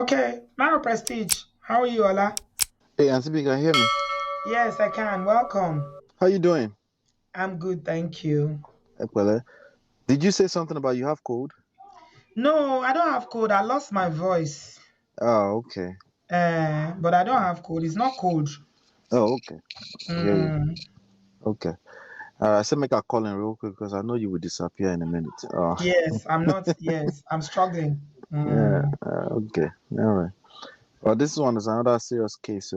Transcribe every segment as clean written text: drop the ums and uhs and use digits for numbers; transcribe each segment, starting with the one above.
Okay, Maro Prestige. How are you, Ola? Hey, Aunty B, can you hear me? Yes, I can. Welcome. How you doing? I'm good, thank you. Well, did you say something about you have cold? No, I don't have cold. I lost my voice. Oh, okay. But I don't have cold. It's not cold. Oh, okay. I hear you. Mm, Okay. I said make a call in real quick because I know you will disappear in a minute. yes, I'm not. Yes, I'm struggling. Yeah. Mm, Okay. All right. Well, this one is another serious case.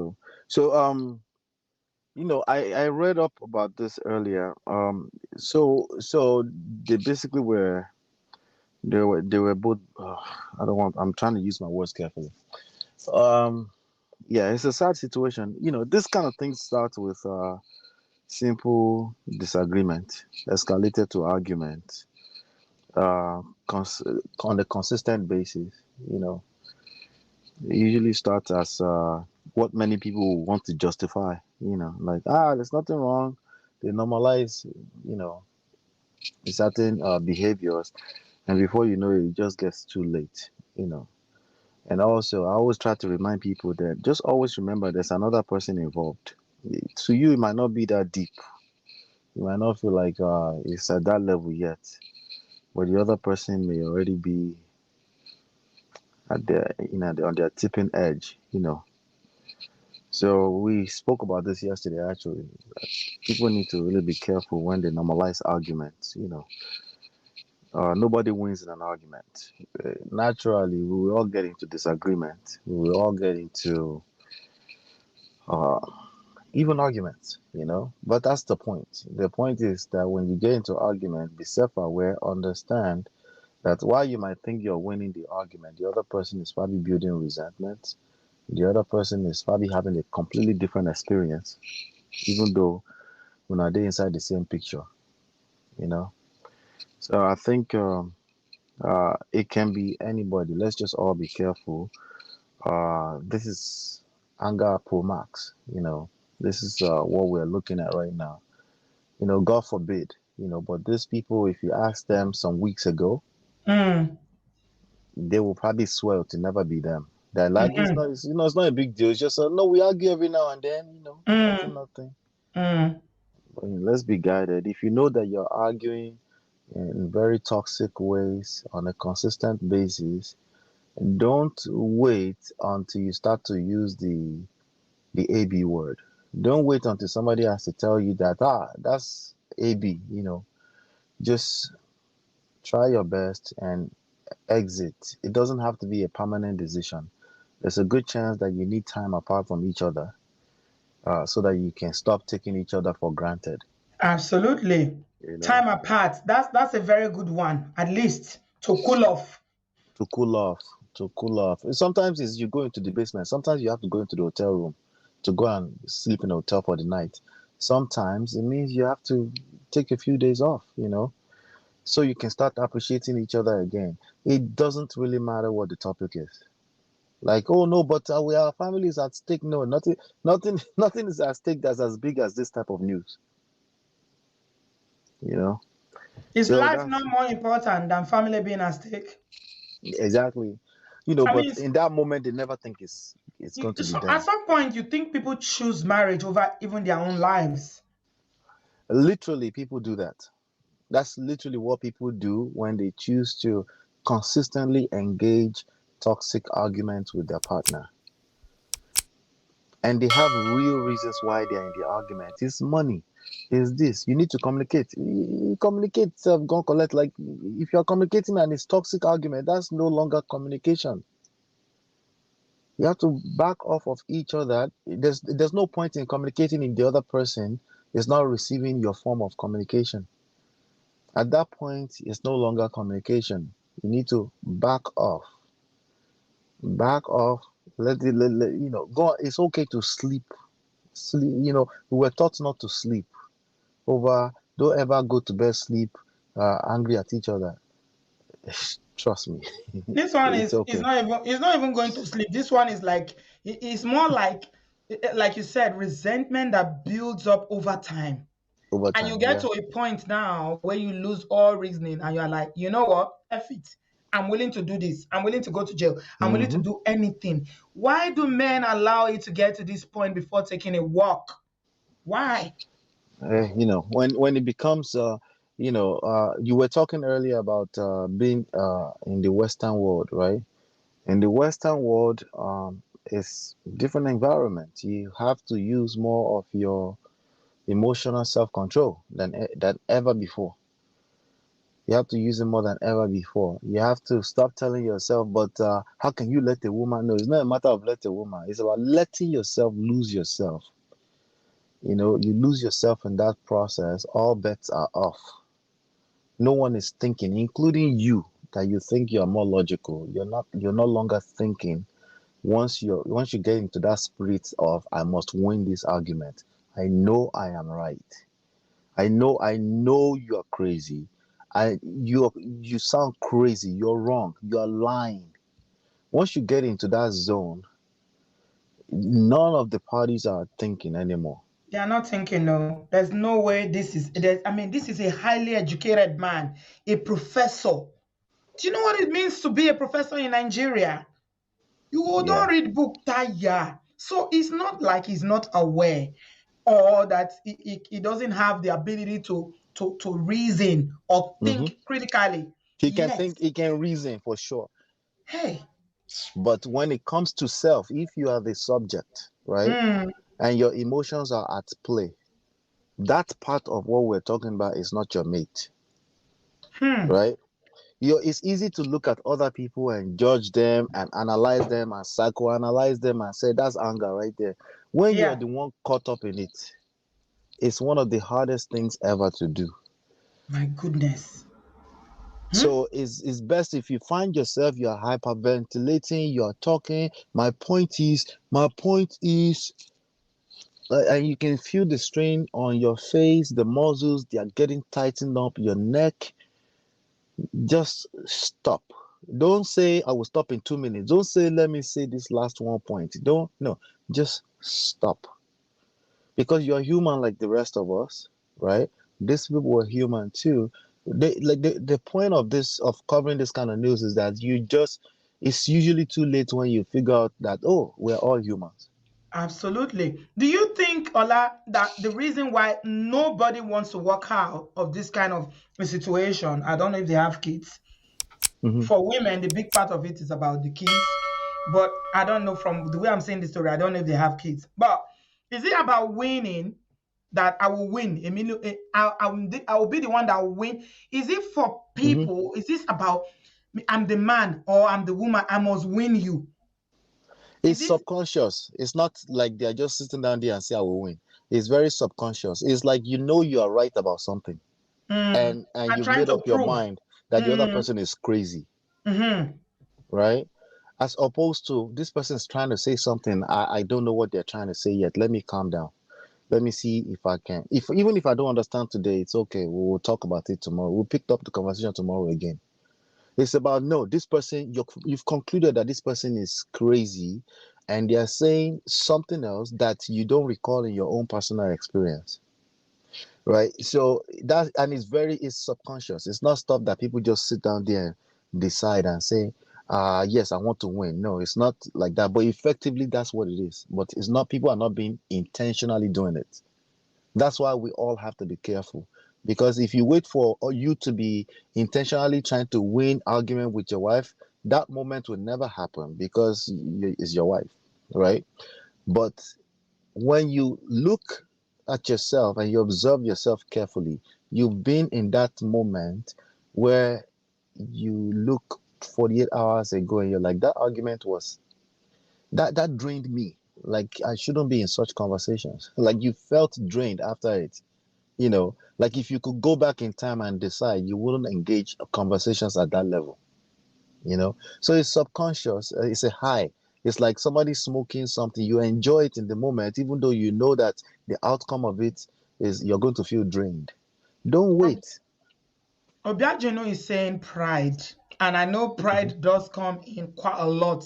I read up about this earlier. So they basically they were both. I don't want. I'm trying to use my words carefully. Um. Yeah, it's a sad situation. This kind of thing starts with simple disagreement, escalated to argument, on a consistent basis. You know, it usually starts as what many people want to justify. Like there's nothing wrong. They normalize, you know, certain behaviors, and before you know it, it just gets too late. You know. And also, I always try to remind people that just always remember there's another person involved. To you, it might not be that deep. You might not feel like it's at that level yet, but the other person may already be at on their tipping edge. So we spoke about this yesterday. Actually, people need to really be careful when they normalize arguments. Nobody wins in an argument. Naturally, we will all get into disagreement. We will all get into uh, even arguments, but that's the point. The point is that when you get into argument, be self-aware, understand that while you might think you're winning the argument, the other person is probably building resentment. The other person is probably having a completely different experience, even though when are they inside the same picture, you know so I think it can be anybody. Let's just all be careful. This is anger pro max. This is what we're looking at right now. God forbid, but these people, if you ask them some weeks ago, mm, they will probably swear to never be them. They're like, it's mm, not, it's not a big deal. It's just, no, we argue every now and then, mm, nothing. mm. But, let's be guided. If you know that you're arguing in very toxic ways on a consistent basis, don't wait until you start to use the AB word. Don't wait until somebody has to tell you that, that's AB, just try your best and exit. It doesn't have to be a permanent decision. There's a good chance that you need time apart from each other so that you can stop taking each other for granted. Absolutely. You know, Time apart. That's a very good one. At least to cool off. to cool off, to cool off. Sometimes it's you go into the basement. Sometimes you have to go into the hotel room to go and sleep in a hotel for the night. Sometimes it means you have to take a few days off. So you can start appreciating each other again. It doesn't really matter what the topic is. Like, oh no, but our family is at stake. No, nothing, nothing is at stake that's as big as this type of news. You know. Is So life not that's more important than family being at stake? exactly, I mean, But in that moment, they never think it's going to be at them. some point, you think people choose marriage over even their own lives. Literally, people do that. That's literally what people do when they choose to consistently engage toxic arguments with their partner. And they have real reasons why they are in the argument. It's money. It's this. You need to communicate. Communicate, go collect. Like, if you're communicating and it's toxic argument, that's no longer communication. You have to back off of each other. There's no point in communicating if the other person is not receiving your form of communication. At that point, it's no longer communication. You need to back off. Back off. Go on. It's okay to sleep. Sleep. We were taught not to sleep. Don't ever go to bed sleep angry at each other. Trust me. This one It's is okay. not even going to sleep. This one is like it's more like you said, resentment that builds up over time. Over And you time, get yeah. to a point now where you lose all reasoning and you're like, you know what? F it. I'm willing to do this. I'm willing to go to jail. I'm willing to Mm-hmm. do anything. Why do men allow it to get to this point before taking a walk? Why? When it becomes you were talking earlier about being in the Western world, right? In the Western world, it's different environment. You have to use more of your emotional self-control than ever before. You have to use it more than ever before. You have to stop telling yourself, but how can you let a woman know? It's not a matter of let a woman. It's about letting yourself lose yourself. You lose yourself in that process, all bets are off. No one is thinking, including you, that you think you're more logical. You're no longer thinking. Once you get into that spirit of I must win this argument, I know I am right. I know you're crazy. You sound crazy. You're wrong. You're lying. Once you get into that zone, none of the parties are thinking anymore. They are not thinking, no, there's no way this is a highly educated man, a professor. Do you know what it means to be a professor in Nigeria? You Yeah. don't read book that year. So it's not like he's not aware or that he doesn't have the ability to reason or hmm think critically. He can Yes. think. He can reason for sure. Hey. But when it comes to self, if you are the subject, right, Hmm. and your emotions are at play, that part of what we're talking about is not your mate, Hmm. right? It's easy to look at other people and judge them and analyze them and psychoanalyze them and say that's anger right there. When you're Yeah. the one caught up in it, it's one of the hardest things ever to do. My goodness. Hmm? So it's best if you find yourself, you're hyperventilating, you're talking. My point is, and you can feel the strain on your face, the muscles, they are getting tightened up, your neck. Just stop. Don't say I will stop in 2 minutes. Don't say let me say this last one point. Don't no, just stop. Because you're human like the rest of us, right? These people were human too. The point of covering this kind of news is that it's usually too late when you figure out that we're all humans. Absolutely. Do you think, Ola, that the reason why nobody wants to walk out of this kind of a situation, I don't know if they have kids. hmm For women, the big part of it is about the kids. But I don't know, from the way I'm saying the story, I don't know if they have kids. But is it about winning, that I will win? I will be the one that will win. Is it for hmm people? Is this about I'm the man or I'm the woman? I must win you. Is It's it subconscious. It's not like they're just sitting down there and say I will win. It's very subconscious. It's like you are right about something, and I'm you've trying made to up your prove? mind that the other Mm, person is crazy, mhm. right? As opposed to this person is trying to say something. I don't know what they're trying to say yet. Let me calm down. Let me see if I can. If even if I don't understand today, it's okay. We will talk about it tomorrow. We'll pick up the conversation tomorrow again. It's about no, this person, you've concluded that this person is crazy, and they are saying something else that you don't recall in your own personal experience, right? So it's subconscious. It's not stuff that people just sit down there and decide and say, yes, I want to win. No, it's not like that. But effectively, that's what it is. But it's not. People are not being intentionally doing it. That's why we all have to be careful. Because if you wait for you to be intentionally trying to win argument with your wife, that moment will never happen because it's your wife, right? But when you look at yourself and you observe yourself carefully, you've been in that moment where you look 48 hours ago and you're like, that argument was that drained me. Like I shouldn't be in such conversations. Like you felt drained after it. Like if you could go back in time and decide, you wouldn't engage conversations at that level. So it's subconscious. It's a high. It's like somebody smoking something. You enjoy it in the moment, even though you know that the outcome of it is you're going to feel drained. Don't wait. Obiageno is saying pride, and I know Mhm. pride does come in quite a lot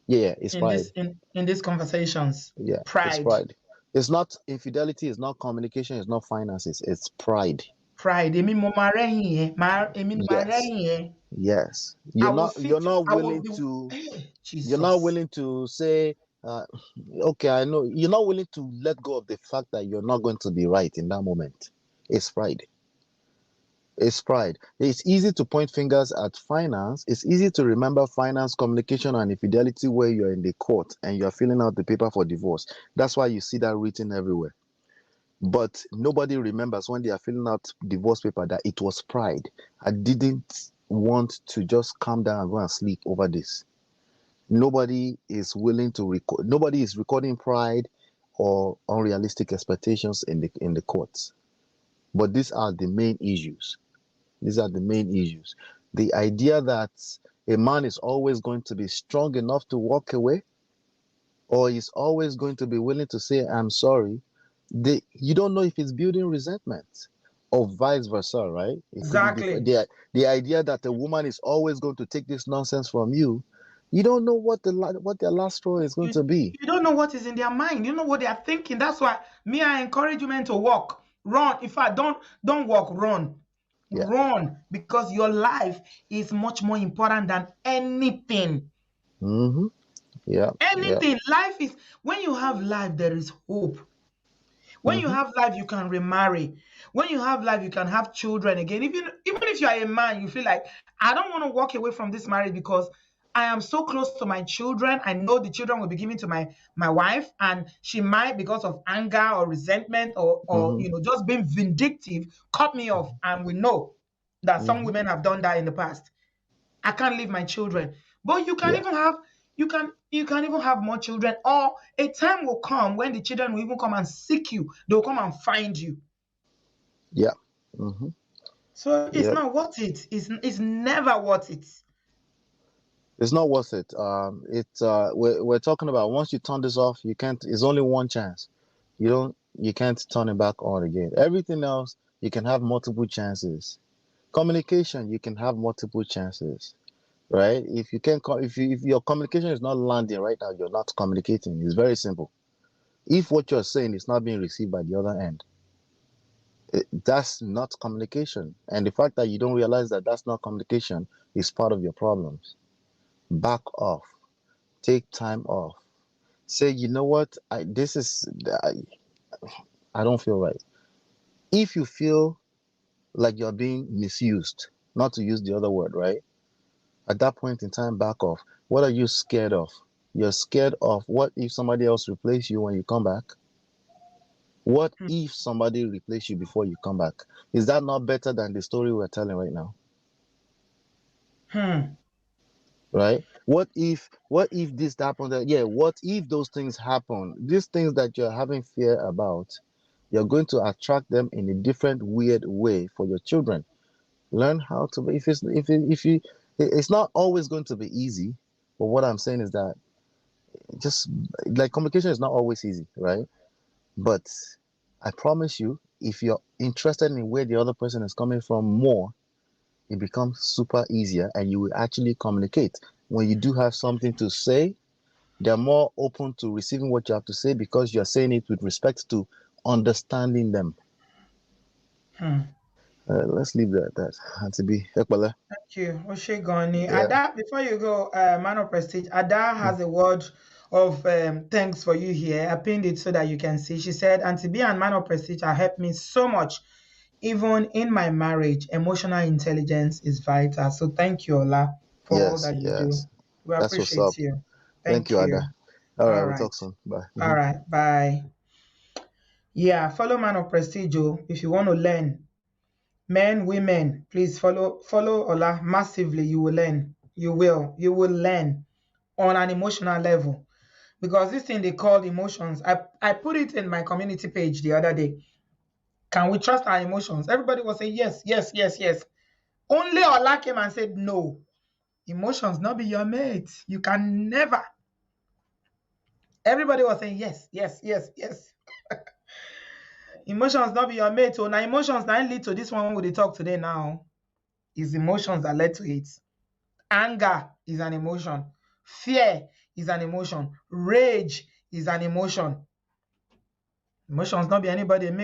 Yeah, it's in pride. these conversations. Yeah, it's Pride. pride. It's not infidelity, it's not communication, it's not finances, it's pride. pride. Èmi mo máa rẹ́yìn ẹ, èmi ni máa Yes. rẹ́yìn ẹ. Yes. I will You're fit. not I will willing be. to Hey, you're not Jesus. willing to say okay, I know you're not willing to let go of the fact that you're not going to be right in that moment. It's pride. It's pride. It's easy to point fingers at finance. It's easy to remember finance, communication, and infidelity where you're in the court and you're filling out the paper for divorce. That's why you see that written everywhere. But nobody remembers when they are filling out divorce paper that it was pride. I didn't want to just calm down and go and sleep over this. Nobody is willing to record. Nobody is recording pride or unrealistic expectations in the courts. But these are the main issues. These are the main issues. The idea that a man is always going to be strong enough to walk away, or is always going to be willing to say, I'm sorry, you don't know if it's building resentment or vice versa, right? It could be Exactly. the idea that a woman is always going to take this nonsense from you. You don't know what their last straw is going to be. You don't know what is in their mind. You know what they are thinking. That's why I encourage men to walk, run. In fact, don't walk, run. Yeah. Run, because your life is much more important than anything. Mm-hmm. Yeah. Anything. Life is, when you have life, there is hope. When you have life, you can remarry. When you have life, you can have children again. Even if you are a man, you feel like, I don't want to walk away from this marriage because I am so close to my children. I know the children will be given to my wife, and she might, because of anger or resentment or just being vindictive, cut me off. And we know that some women have done that in the past. I can't leave my children. But you can Yeah. even have you can even have more children, or a time will come when the children will even come and seek you. They'll come and find you. Yeah. Mm-hmm. So it's Yep. not worth it. It's never worth it. It's not worth it. We're talking about, once you turn this off, you can't. It's only one chance. You can't turn it back on again. Everything else, you can have multiple chances. Communication, you can have multiple chances, right? If you can, if your communication is not landing right now, you're not communicating. It's very simple. If what you're saying is not being received by the other end, that's not communication. And the fact that you don't realize that that's not communication is part of your problems. Back off. Take time off. Say, you know what? I don't feel right. If you feel like you're being misused, not to use the other word, right? At that point in time, back off. What are you scared of? You're scared of, what if somebody else replaces you when you come back? What if somebody replaces you before you come back? Is that not better than the story we're telling right now? Right? What if this happened? Yeah, what if those things happen? These things that you're having fear about, you're going to attract them in a different, weird way for your children. Learn how to be. It's not always going to be easy, but what I'm saying is that, just like, communication is not always easy, right? But I promise you, if you're interested in where the other person is coming from more, it becomes super easier, and you will actually communicate. When you do have something to say, they're more open to receiving what you have to say, because you're saying it with respect to understanding them. Let's leave it at that. Aunty B, Thank you. Oshegoni. yeah. Ada, before you go, Man of Prestige, Ada has a word of thanks for you here. I pinned it so that you can see. She said, Aunty B and Man of Prestige have helped me so much. Even in my marriage, emotional intelligence is vital. So thank you, Ola, for all Yes, that you do. yes. We That's what's up. appreciate you. Thank Thank you, you. Ada. All right, All we'll right. talk soon. Bye. All right. Bye. Yeah, follow Man of Prestige if you want to learn. Men, women, please follow Ola massively. You will learn. You will learn on an emotional level, because this thing they call emotions. I put it in my community page the other day. Can we trust our emotions? Everybody was saying yes, yes, yes, yes. Only Ola came and said no. Emotions not be your mate. You can never. Everybody was saying yes, yes, yes, yes. Emotions not be your mate. So now emotions now lead to this one we talk today now. Is emotions that led to it. Anger is an emotion. Fear is an emotion. Rage is an emotion. Emotions not be anybody mate.